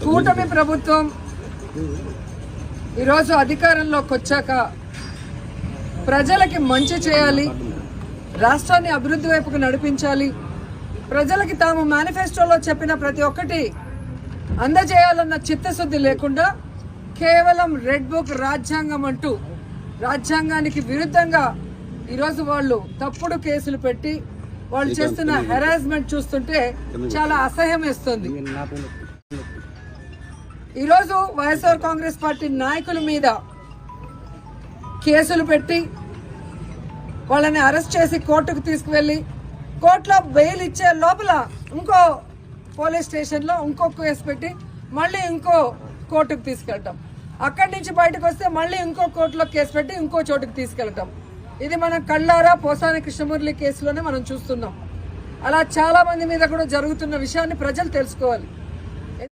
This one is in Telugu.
కూటమి ప్రభుత్వం ఈరోజు అధికారంలోకి వచ్చాక ప్రజలకి మంచి చేయాలి, రాష్ట్రాన్ని అభివృద్ధి వైపుకు నడిపించాలి, ప్రజలకి తాము మేనిఫెస్టోలో చెప్పిన ప్రతి ఒక్కటి అందజేయాలన్న చిత్తశుద్ధి లేకుండా కేవలం రెడ్ బుక్ రాజ్యాంగం అంటూ రాజ్యాంగానికి విరుద్ధంగా ఈరోజు వాళ్ళు తప్పుడు కేసులు పెట్టి వాళ్ళు చేస్తున్న హెరాస్మెంట్ చూస్తుంటే చాలా అసహ్యం వేస్తుంది. ఈరోజు వైఎస్ఆర్ కాంగ్రెస్ పార్టీ నాయకుల మీద కేసులు పెట్టి వాళ్ళని అరెస్ట్ చేసి కోర్టుకు తీసుకువెళ్ళి కోర్టులో బెయిల్ ఇచ్చే లోపల ఇంకో పోలీస్ స్టేషన్లో ఇంకో కేసు పెట్టి మళ్ళీ ఇంకో కోర్టుకు తీసుకెళ్ళటం, అక్కడి నుంచి బయటకు వస్తే మళ్ళీ ఇంకో కోర్టులో కేసు పెట్టి ఇంకో చోటుకు తీసుకెళ్ళటం. ఇది మనం కళ్ళారా పోసాని కృష్ణమురళి కేసులోనే మనం చూస్తున్నాం. అలా చాలా మంది మీద కూడా జరుగుతున్న విషయాన్ని ప్రజలు తెలుసుకోవాలి.